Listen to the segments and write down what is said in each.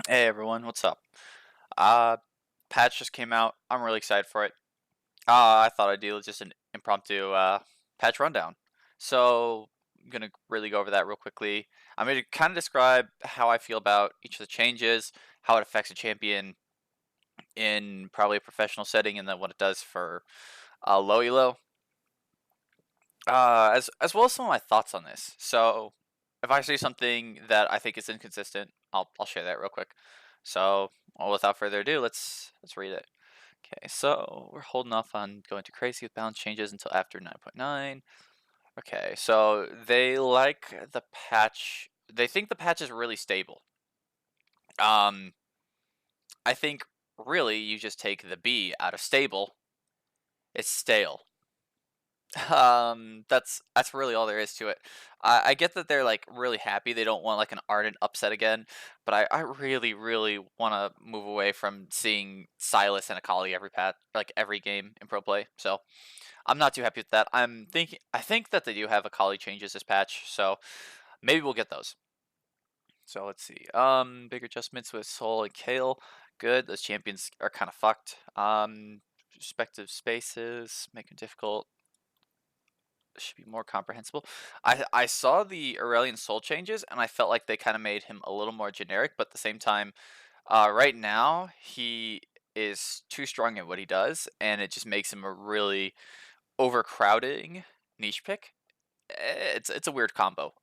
Hey everyone, what's up? Uh, Patch just came out. I'm really excited for it. I thought I'd do just an impromptu patch rundown. So I'm gonna really go over that real quickly. I'm gonna kind of describe how I feel about each of the changes, how it affects a champion in probably a professional setting, and then what it does for low elo. As well as some of my thoughts on this. So if I see something that I think is inconsistent, I'll share that real quick. So well, without further ado, let's read it. Okay, so we're holding off on going too crazy with balance changes until after 9.9. Okay, so they like the patch. They think the patch is really stable. Um, I think really you just take the B out of stable. It's stale. That's really all there is to it. I get that they're like really happy. They don't want like an ardent upset again, but I really want to move away from seeing Silas and Akali every like every game in pro play. So I'm not too happy with that. I think that they do have Akali changes this patch, so maybe we'll get those. So let's see. Big adjustments with Soul and Kale. Good. Those champions are kind of fucked. Respective spaces make it difficult. Should be more comprehensible. I saw the Aurelian Soul changes, and I felt like they kind of made him a little more generic, but at the same time, right now he is too strong at what he does, and it just makes him a really overcrowding niche pick. It's a weird combo.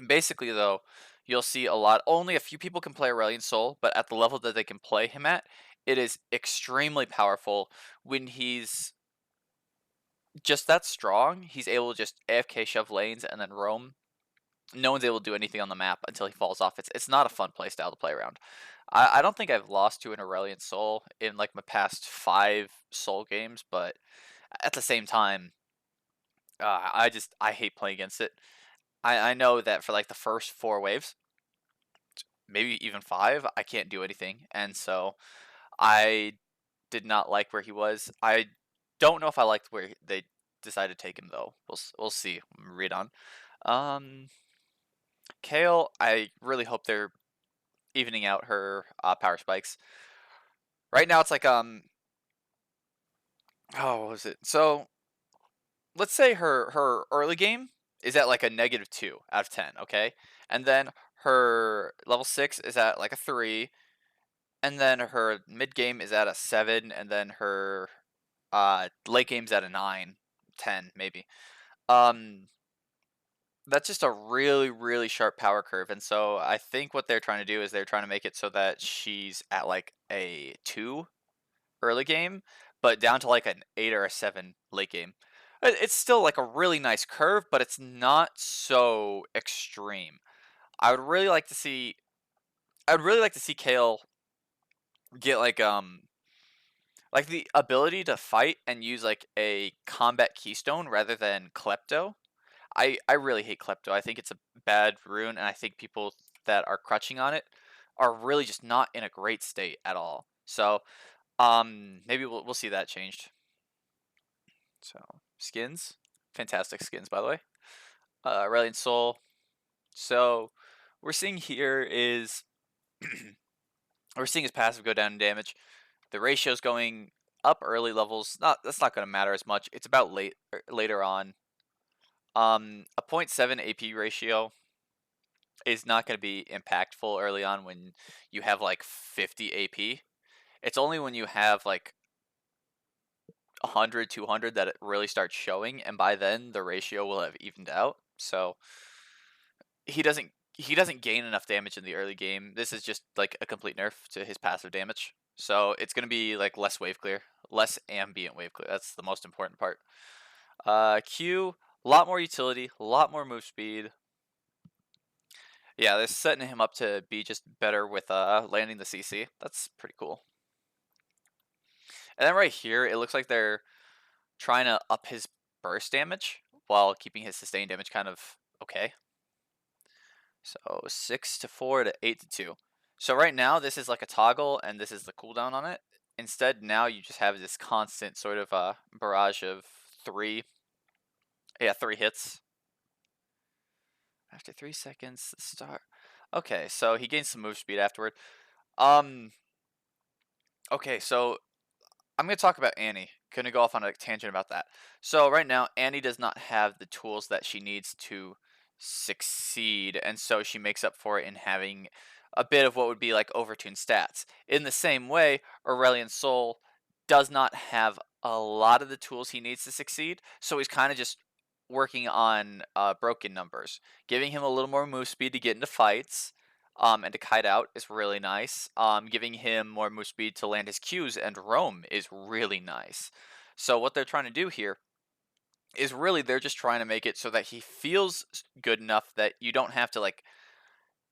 Basically though, you'll see a lot. Only a few people can play Aurelian Soul, but at the level that they can play him at, it is extremely powerful when he's just that strong. He's able to just AFK shove lanes and then roam. No one's able to do anything on the map until he falls off. It's not a fun play style to play around. I don't think I've lost to an Aurelian Soul in like my past 5 Soul games, but at the same time, I hate playing against it. I know that for like the first 4 waves, maybe even 5, I can't do anything, and so I did not like where he was. I don't know if I liked where they decided to take him though. We'll see. Read on. Um, Kale, I really hope they're evening out her power spikes. Right now, it's like oh, what was it? So let's say her early game is at like a -2 out of 10, okay, and then her level 6 is at like a 3, and then her mid game is at a 7, and then her late game's at a 9, 10 maybe. Um, that's just a really sharp power curve, and so I think what they're trying to do is they're trying to make it so that she's at like a 2 early game, but down to like an 8 or a 7 late game. It's still like a really nice curve, but it's not so extreme. I would really like to see. I would really like to see Kale get like the ability to fight and use like a combat keystone rather than Klepto. I really hate Klepto. I think it's a bad rune, and I think people that are crutching on it are really just not in a great state at all. So maybe we'll see that changed. So skins, fantastic skins by the way. Aurelian Soul. So we're seeing here is we're seeing his passive go down in damage. The ratio's going up early levels. Not That's not going to matter as much. It's about later on. A point 0.7 AP ratio is not going to be impactful early on when you have like 50 AP. It's only when you have like 100, 200 that it really starts showing, and by then the ratio will have evened out. So he doesn't gain enough damage in the early game. This is just like a complete nerf to his passive damage. So it's going to be like less wave clear, less ambient wave clear. That's the most important part. Q, a lot more utility, a lot more move speed. Yeah, this is setting him up to be just better with landing the CC. That's pretty cool. And then right here, it looks like they're trying to up his burst damage while keeping his sustained damage kind of okay. So 6 to 4 to 8 to 2. So right now this is like a toggle and this is the cooldown on it. Instead now you just have this constant sort of barrage of 3 hits. After 3 seconds, start. Okay, so he gains some move speed afterward. Um, okay, so I'm going to talk about Annie. Gonna go off on a tangent about that. So right now, Annie does not have the tools that she needs to succeed, and so she makes up for it in having a bit of what would be like overtuned stats. In the same way, Aurelian Soul does not have a lot of the tools he needs to succeed, so he's kind of just working on broken numbers, giving him a little more move speed to get into fights. And to kite out is really nice. Giving him more move speed to land his Qs and roam is really nice. So what they're trying to do here is really they're just trying to make it so that he feels good enough that you don't have to like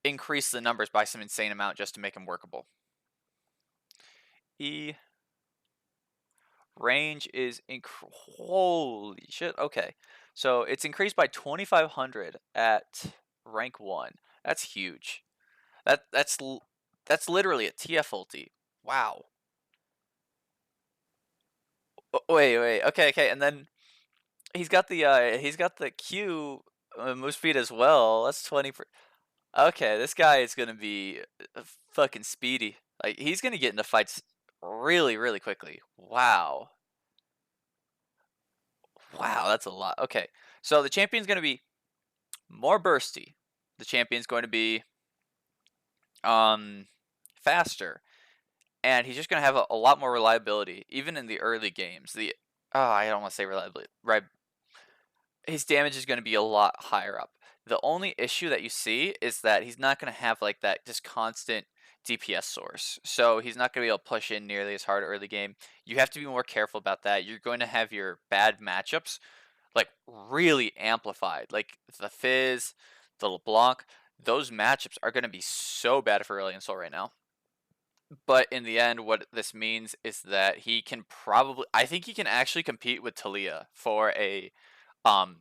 increase the numbers by some insane amount just to make him workable. E range is holy shit. Okay, so it's increased by 2,500 at rank 1. That's huge. That's literally a TF ulti. Wow. Wait. Okay. And then he's got the Q move speed as well. That's 20 per. Okay, this guy is gonna be fucking speedy. Like he's gonna get into fights really quickly. Wow. Wow, that's a lot. Okay, so the champion's gonna be more bursty. The champion's going to be um faster, and he's just going to have a lot more reliability, even in the early games. I don't want to say reliability, right? His damage is going to be a lot higher up. The only issue that you see is that he's not going to have like that just constant DPS source. So he's not going to be able to push in nearly as hard early game. You have to be more careful about that. You're going to have your bad matchups like really amplified. Like the Fizz, the LeBlanc, those matchups are going to be so bad for Aurelion Sol right now. But in the end, what this means is that he can probably, I think he can actually compete with Talia for a um,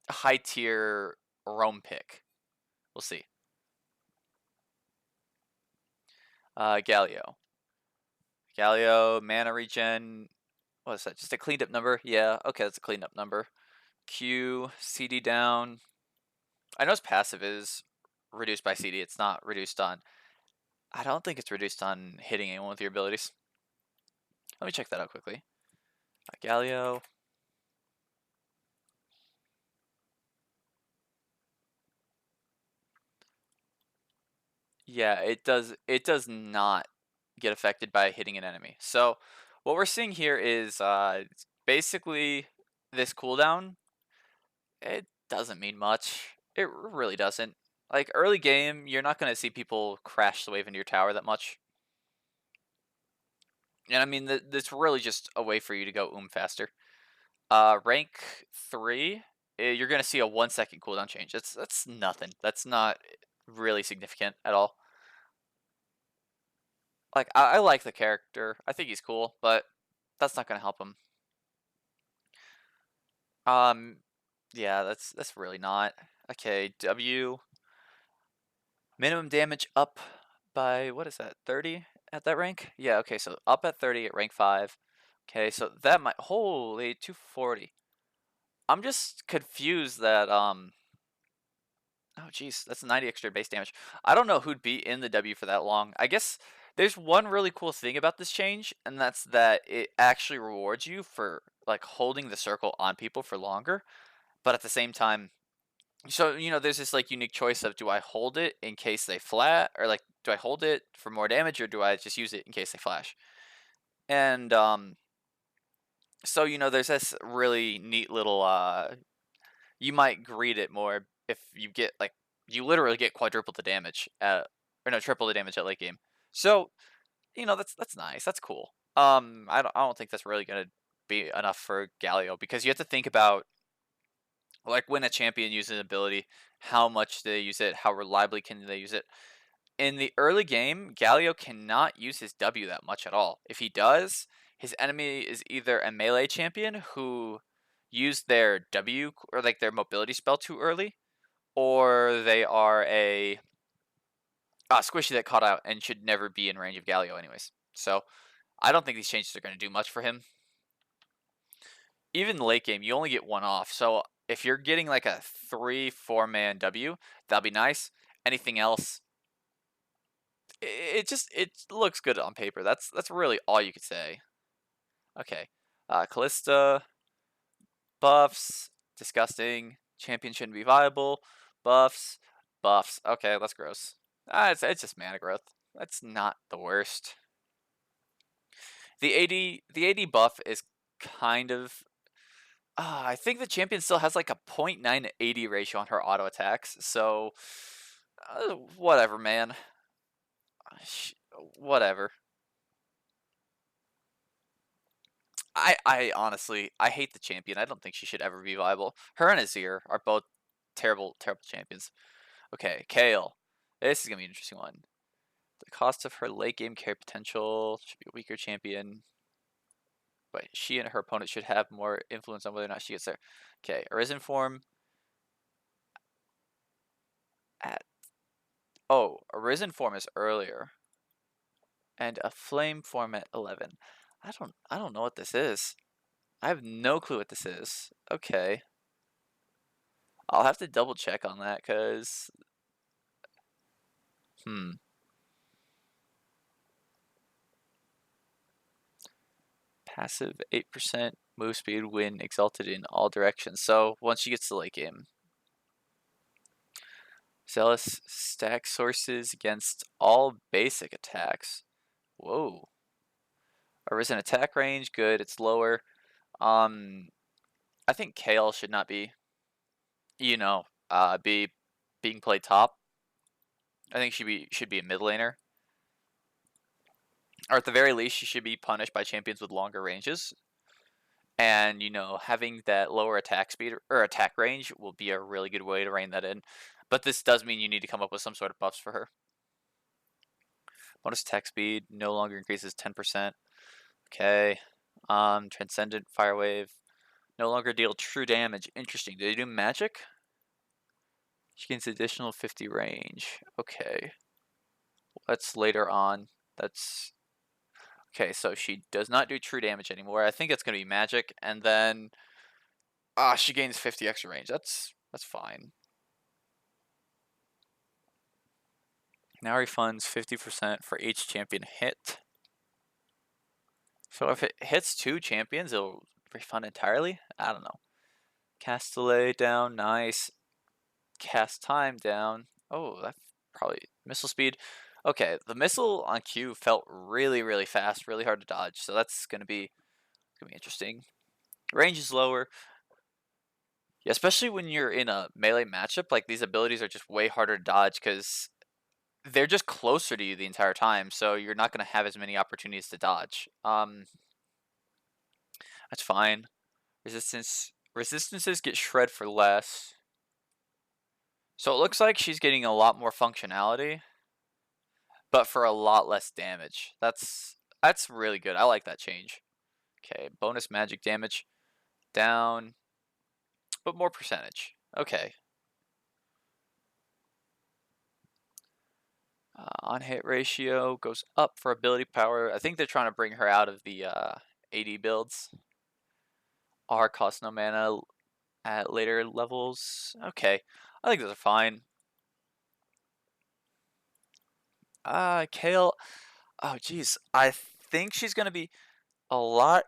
high tier roam pick. We'll see. Galio. Galio, mana regen. What is that? Just a cleaned up number? Yeah, okay, that's a cleaned up number. Q, CD down. I know his passive is reduced by CD. It's not reduced on. I don't think it's reduced on hitting anyone with your abilities. Let me check that out quickly. Galio. Yeah, it does. It does not get affected by hitting an enemy. So what we're seeing here is basically this cooldown. It doesn't mean much. It really doesn't. Like early game, you're not gonna see people crash the wave into your tower that much. And I mean, that's really just a way for you to go faster. Rank 3, you're gonna see a 1 second cooldown change. That's nothing. That's not really significant at all. Like I like the character. I think he's cool, but that's not gonna help him. Um, yeah, that's really not. Okay, W minimum damage up by what is that? 30 at that rank? Yeah. Okay, so up at 30 at rank 5. Okay, so that might holy 240. I'm just confused that oh geez, that's 90 extra base damage. I don't know who'd be in the W for that long. I guess there's one really cool thing about this change, and that's that it actually rewards you for like holding the circle on people for longer. But at the same time, so there's this like unique choice of do I hold it in case they flat, or like do I hold it for more damage, or do I just use it in case they flash? And so there's this really neat little you might greet it more if you get like you literally get quadruple the damage at or no triple the damage at late game. So that's nice. That's cool. I don't think that's really gonna be enough for Galio because you have to think about like when a champion uses an ability, how much they use it, how reliably can they use it. In the early game, Galio cannot use his W that much at all. If he does, his enemy is either a melee champion who used their W or like their mobility spell too early, or they are a squishy that caught out and should never be in range of Galio anyways. So I don't think these changes are going to do much for him. Even late game, you only get one off. So if you're getting like a 3-4 man W, that'll be nice. Anything else, it looks good on paper. That's really all you could say. Okay. Callista, buffs, disgusting. Champion shouldn't be viable. Buffs, buffs. Okay, that's gross. It's just mana growth. That's not the worst. The AD buff is kind of. I think the champion still has like a 0.9 AD ratio on her auto attacks. So, whatever, man. Whatever. I honestly I hate the champion. I don't think she should ever be viable. Her and Azir are both terrible champions. Okay, Kale. This is gonna be an interesting one. The cost of her late game carry potential should be a weaker champion, but she and her opponent should have more influence on whether or not she gets there. Okay, Arisen form at Arisen form is earlier, and a flame form at 11. I don't know what this is. I have no clue what this is. Okay. I'll have to double check on that because passive 8% move speed when exalted in all directions. So once she gets to late game. Zealous stack sources against all basic attacks. Whoa. Arisen attack range, good, it's lower. I think Kale should not be, be being played top. I think she should be a mid laner. Or at the very least, she should be punished by champions with longer ranges. And, having that lower attack speed or attack range will be a really good way to rein that in. But this does mean you need to come up with some sort of buffs for her. Bonus attack speed no longer increases 10%. Okay. Transcendent Fire Wave. No longer deal true damage. Interesting. Do they do magic? She gains additional 50 range. Okay. That's later on. That's... Okay, so she does not do true damage anymore. I think it's going to be magic. And then... she gains 50 extra range. That's fine. Now refunds 50% for each champion hit. So if it hits 2 champions, it'll refund entirely? I don't know. Cast delay down, nice. Cast time down. Oh, that's probably missile speed. Okay, the missile on Q felt really, really fast, really hard to dodge. So that's gonna be interesting. Range is lower. Yeah, especially when you're in a melee matchup, like these abilities are just way harder to dodge because they're just closer to you the entire time, so you're not gonna have as many opportunities to dodge. That's fine. Resistances get shred for less. So it looks like she's getting a lot more functionality, but for a lot less damage. That's really good. I like that change. Okay, bonus magic damage down, but more percentage. Okay. On hit ratio goes up for ability power. I think they're trying to bring her out of the AD builds. R costs no mana at later levels. Okay, I think those are fine. Kale. Oh, geez. I think she's gonna be a lot.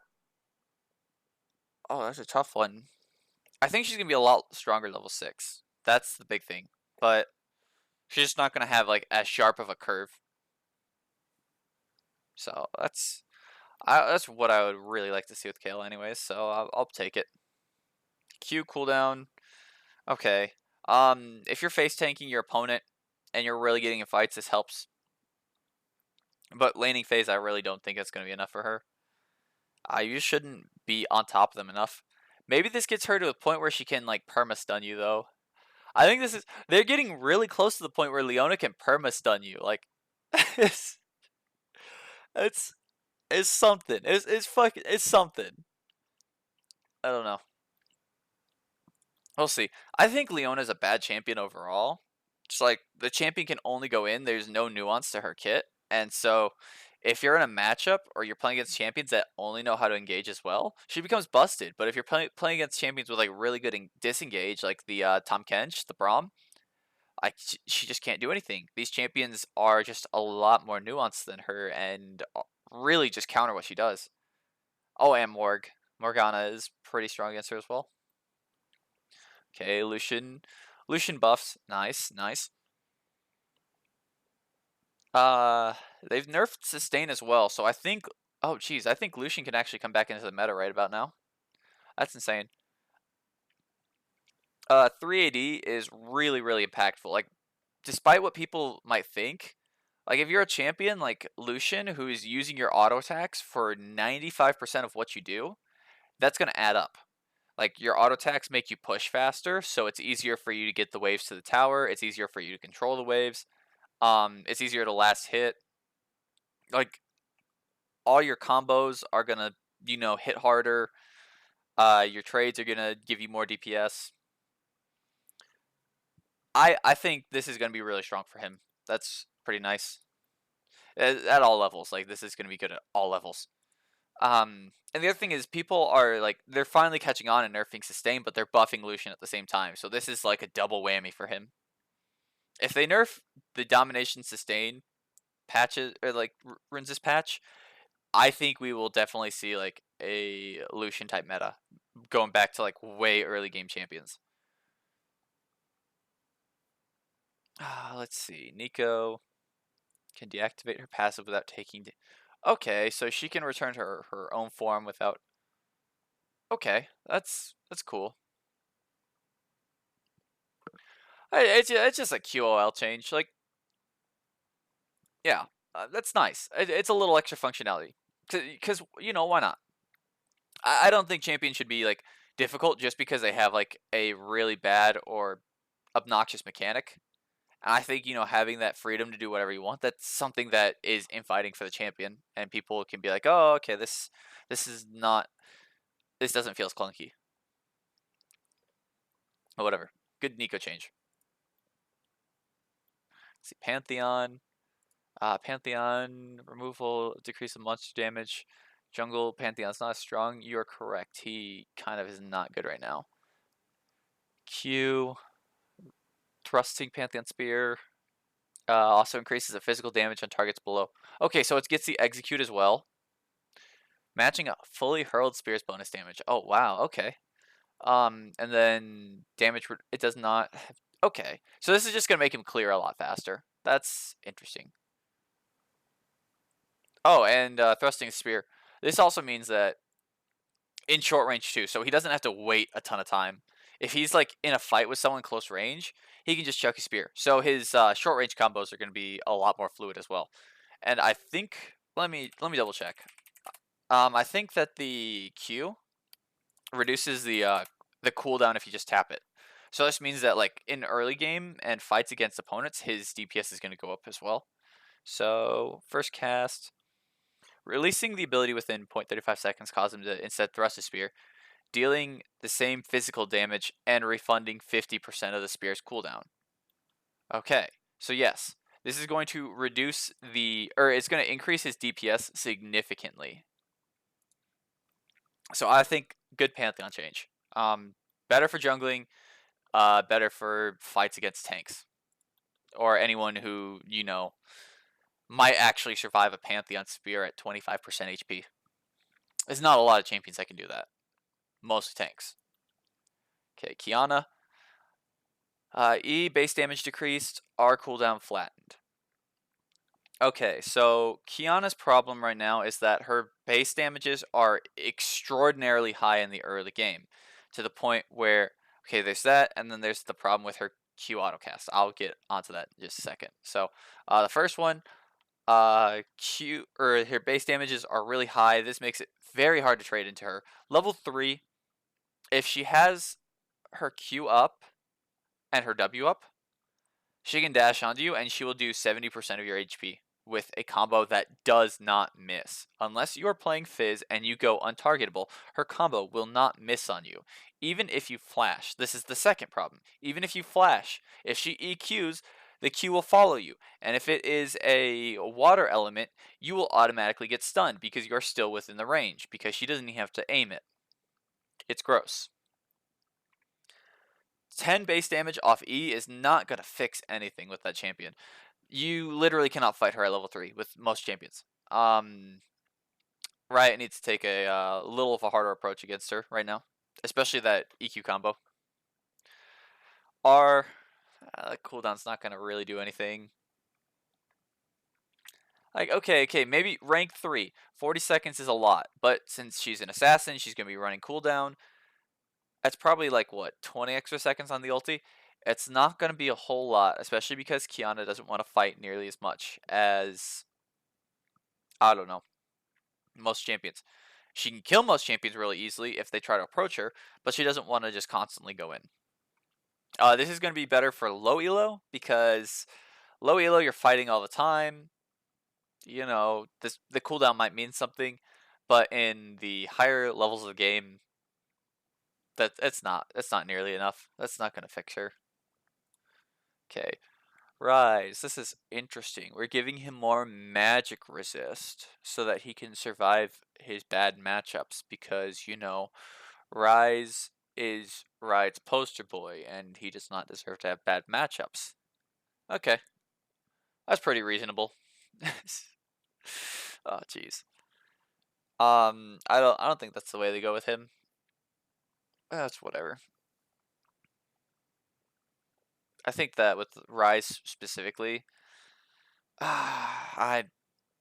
Oh, that's a tough one. I think she's gonna be a lot stronger level 6. That's the big thing. But she's just not gonna have like as sharp of a curve. So that's what I would really like to see with Kale, anyways. So I'll take it. Q cooldown. Okay. If you're face tanking your opponent and you're really getting in fights, this helps. But laning phase, I really don't think it's gonna be enough for her. You shouldn't be on top of them enough. Maybe this gets her to a point where she can like perma stun you though. I think they're getting really close to the point where Leona can perma stun you. Like it's something. It's something. I don't know. We'll see. I think Leona's a bad champion overall. Just like the champion can only go in, there's no nuance to her kit. And so if you're in a matchup or you're playing against champions that only know how to engage as well, she becomes busted. But if you're playing against champions with like really good disengage, like the Tom Kench, the Braum, she just can't do anything. These champions are just a lot more nuanced than her and really just counter what she does. Oh, and Morgana is pretty strong against her as well. Okay, Lucian buffs. Nice, nice. They've nerfed sustain as well, so I think. Oh, geez, I think Lucian can actually come back into the meta right about now. That's insane. 3 AD is really, really impactful. Like, despite what people might think, like if you're a champion like Lucian who is using your auto attacks for 95% of what you do, that's gonna add up. Like your auto attacks make you push faster, so it's easier for you to get the waves to the tower. It's easier for you to control the waves. It's easier to last hit. Like all your combos are gonna, hit harder. Your trades are gonna give you more DPS. I think this is gonna be really strong for him. That's pretty nice at all levels. Like this is gonna be good at all levels. And the other thing is people are like they're finally catching on and nerfing sustain, but they're buffing Lucian at the same time. So this is like a double whammy for him. If they nerf the domination sustain patches or like runes this patch, I think we will definitely see like a Lucian type meta going back to like way early game champions. Let's see. Nico can deactivate her passive without taking. Okay, so she can return to her own form without. Okay, that's cool. It's just a QOL change. Like, yeah, that's nice. It's a little extra functionality. Because, why not? I don't think champions should be, like, difficult just because they have, like, a really bad or obnoxious mechanic. And I think, having that freedom to do whatever you want, that's something that is infighting for the champion. And people can be like, oh, okay, this is not, this doesn't feel as clunky. But whatever. Good Nico change. Let's see, Pantheon. Pantheon removal, decrease of monster damage. Jungle Pantheon's not strong. You're correct. He kind of is not good right now. Q. Thrusting Pantheon Spear. Also increases the physical damage on targets below. Okay, so it gets the execute as well. Matching a fully hurled spear's bonus damage. Oh wow, okay. And then damage it does not have, okay. So this is just gonna make him clear a lot faster. That's interesting. Oh, and thrusting spear. This also means that in short range too, so he doesn't have to wait a ton of time. If he's like in a fight with someone close range, he can just chuck a spear. So his short range combos are going to be a lot more fluid as well. And I think let me double check. I think that the Q reduces the cooldown if you just tap it. So this means that like in early game and fights against opponents, his DPS is going to go up as well. So first cast, releasing the ability within 0.35 seconds causes him to instead thrust a spear, dealing the same physical damage and refunding 50% of the spear's cooldown. Okay, so yes, this is going to reduce it's going to increase his DPS significantly. So I think good Pantheon change. Better for jungling, better for fights against tanks. Or anyone who, might actually survive a Pantheon Spear at 25% HP. There's not a lot of champions that can do that. Mostly tanks. Okay, Kiana. E base damage decreased, R cooldown flattened. Okay, so Kiana's problem right now is that her base damages are extraordinarily high in the early game. To the point where, okay, there's that, and then there's the problem with her Q autocast. I'll get onto that in just a second. So, the first one, her base damages are really high. This makes it very hard to trade into her. Level 3, if she has her Q up and her W up, she can dash onto you and she will do 70% of your HP with a combo that does not miss. Unless you are playing Fizz and you go untargetable, her combo will not miss on you. Even if you flash, this is the second problem. Even if you flash, if she EQs, the Q will follow you. And if it is a water element, you will automatically get stunned because you're still within the range because she doesn't even have to aim it. It's gross. 10 base damage off E is not going to fix anything with that champion. You literally cannot fight her at level 3 with most champions. Riot needs to take a little of a harder approach against her right now, especially that EQ combo. R, cooldown's not going to really do anything. Like, okay, maybe rank 3. 40 seconds is a lot, but since she's an assassin, she's going to be running cooldown. That's probably like, what, 20 extra seconds on the ulti? It's not going to be a whole lot, especially because Kiana doesn't want to fight nearly as much as, I don't know, most champions. She can kill most champions really easily if they try to approach her, but she doesn't want to just constantly go in. This is going to be better for low elo, because low elo you're fighting all the time. You know, the cooldown might mean something, but in the higher levels of the game, that's not nearly enough. That's not going to fix her. Okay, Rise. This is interesting. We're giving him more magic resist so that he can survive his bad matchups, because, you know, Rise is Riot's poster boy, and he does not deserve to have bad matchups. Okay, that's pretty reasonable. Oh, jeez. I don't think that's the way they go with him. That's whatever. I think that with Rise specifically, I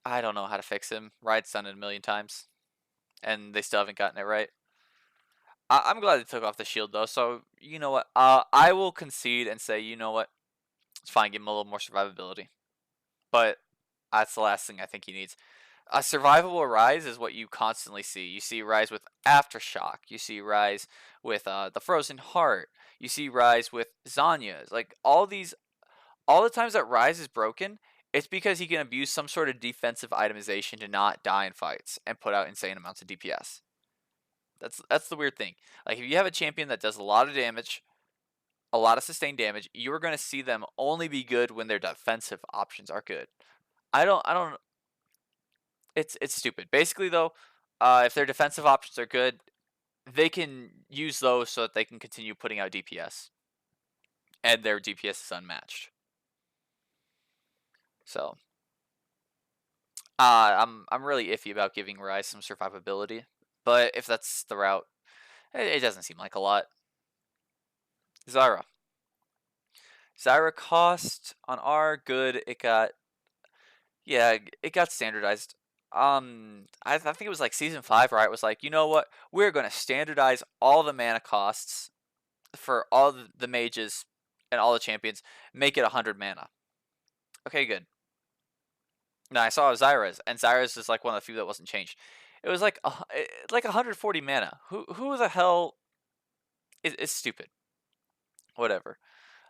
don't know how to fix him. Riot's done it a million times, and they still haven't gotten it right. I'm glad they took off the shield though. So you know what? I will concede and say, you know what? It's fine. Give him a little more survivability, but that's the last thing I think he needs. A survivable Rise is what you constantly see. You see Rise with Aftershock. You see Rise with the Frozen Heart. You see Rise with Zanya's. Like all the times that Rise is broken, it's because he can abuse some sort of defensive itemization to not die in fights and put out insane amounts of DPS. That's the weird thing. Like if you have a champion that does a lot of damage, a lot of sustained damage, you are going to see them only be good when their defensive options are good. I don't. It's stupid. Basically though, if their defensive options are good, they can use those so that they can continue putting out DPS, and their DPS is unmatched. So, I'm really iffy about giving Rise some survivability, but if that's the route, it doesn't seem like a lot. Zyra. Zyra cost on R good. It got standardized. I think it was like season 5, right? It was like, you know what? We're gonna standardize all the mana costs for all the mages and all the champions. Make it 100 mana. Okay, good. Now I saw Zyra's, and Zyra's is like one of the few that wasn't changed. It was like 140 mana. Who the hell is stupid? Whatever.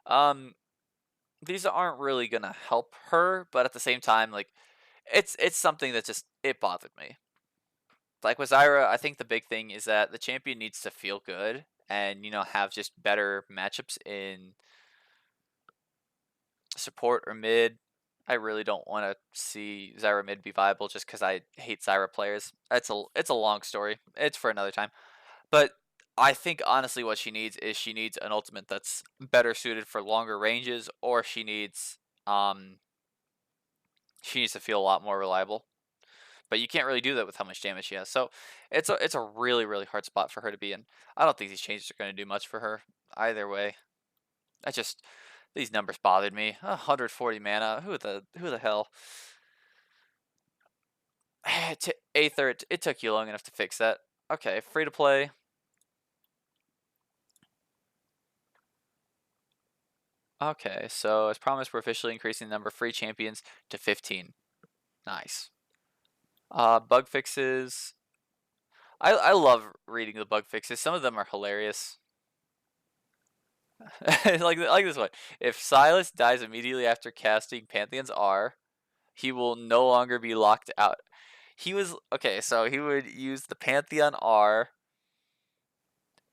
Um, these aren't really gonna help her, but at the same time, like it's something that just it bothered me. Like with Zyra, I think the big thing is that the champion needs to feel good and have just better matchups in support or mid. I really don't want to see Zyra mid be viable just because I hate Zyra players. It's a long story. It's for another time. But I think honestly what she needs an ultimate that's better suited for longer ranges, or she needs to feel a lot more reliable. But you can't really do that with how much damage she has. So it's a really, really hard spot for her to be in. I don't think these changes are going to do much for her either way. These numbers bothered me. 140 mana. Who the hell? Aether, it took you long enough to fix that. Okay, free to play. Okay, so as promised, we're officially increasing the number of free champions to 15. Nice. Bug fixes. I love reading the bug fixes. Some of them are hilarious. like this one. If Silas dies immediately after casting Pantheon's R, he will no longer be locked out. He was okay, so he would use the Pantheon R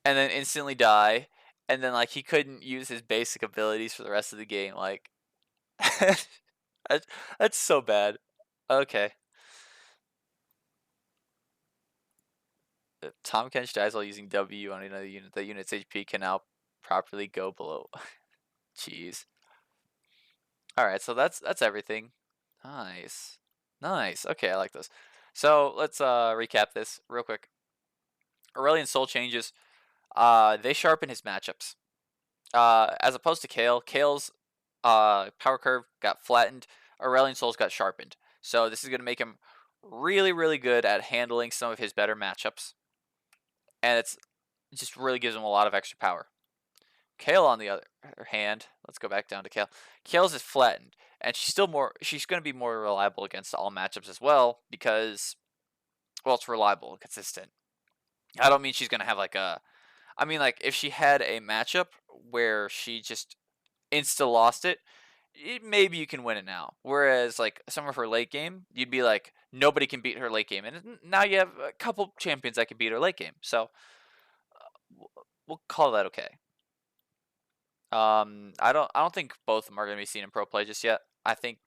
and then instantly die, and then like he couldn't use his basic abilities for the rest of the game. Like that's so bad. Okay. If Tom Kench dies while using W on another unit, the unit's HP can now properly go below. Jeez. All right, so that's everything. Nice, nice. Okay, I like this. So let's recap this real quick. Aurelion Soul changes. They sharpen his matchups. As opposed to Kale, Kale's power curve got flattened. Aurelion Soul's got sharpened. So this is going to make him really, really good at handling some of his better matchups, and it just really gives him a lot of extra power. Kale, on the other hand, let's go back down to Kale. Kale's is flattened, and she's going to be more reliable against all matchups as well because, well, it's reliable and consistent. I don't mean she's going to have like a. I mean, like if she had a matchup where she just insta lost it, maybe you can win it now. Whereas like some of her late game, you'd be like nobody can beat her late game, and now you have a couple champions that can beat her late game. So we'll call that okay. I don't think both of them are going to be seen in pro play just yet. I think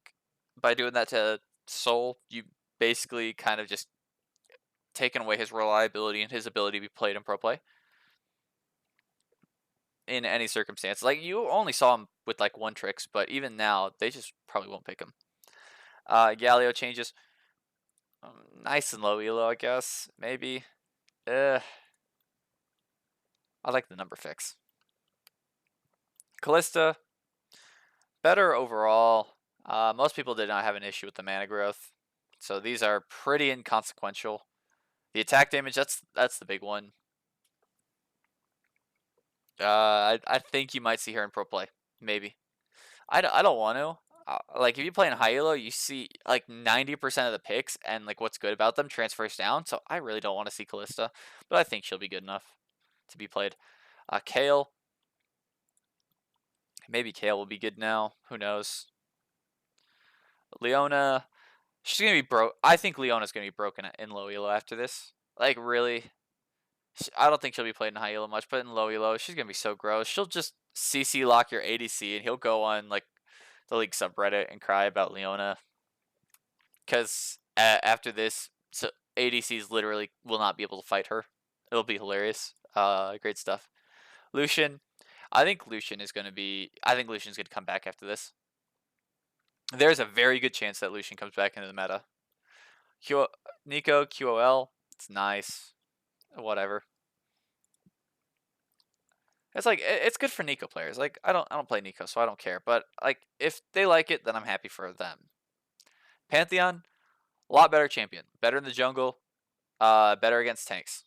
by doing that to Soul, you basically kind of just taken away his reliability and his ability to be played in pro play in any circumstance. Like you only saw him with like one tricks, but even now they just probably won't pick him. Galio changes. Nice and low elo, I guess. Maybe. I like the number fix. Callista, better overall. Most people did not have an issue with the mana growth, so these are pretty inconsequential. The attack damage, that's the big one. I think you might see her in pro play, maybe. I don't want to. Like if you play in high elo, you see like 90% of the picks and like what's good about them transfers down. So I really don't want to see Callista, but I think she'll be good enough to be played. Kale, maybe Kale will be good now. Who knows? Leona, she's gonna be broke. I think Leona's gonna be broken in low elo after this. Like really, I don't think she'll be played in high elo much, but in low elo, she's gonna be so gross. She'll just CC lock your ADC, and he'll go on like the league subreddit and cry about Leona. Because after this, so ADCs literally will not be able to fight her. It'll be hilarious. Great stuff. Lucian, I think Lucian's going to come back after this. There's a very good chance that Lucian comes back into the meta. Nico, QOL, it's nice. Whatever. It's like it's good for Nico players. Like I don't play Nico, so I don't care. But like if they like it, then I'm happy for them. Pantheon, a lot better champion. Better in the jungle. Better against tanks.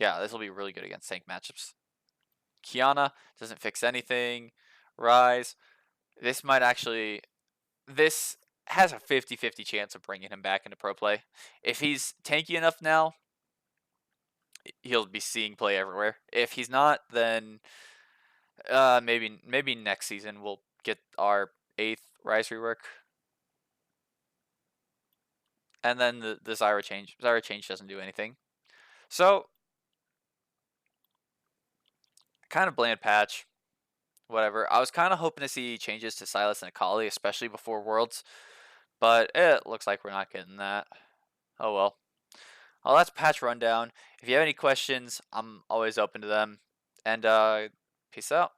Yeah, this will be really good against tank matchups. Kiana doesn't fix anything. Rise. This has a 50-50 chance of bringing him back into pro play. If he's tanky enough now, he'll be seeing play everywhere. If he's not, then maybe next season we'll get our 8th Rise rework. And then the Zyra change. Zyra change doesn't do anything. So, kind of bland patch. Whatever. I was kind of hoping to see changes to Sylas and Akali, especially before Worlds. But it looks like we're not getting that. Oh well. Well, that's patch rundown. If you have any questions, I'm always open to them. And peace out.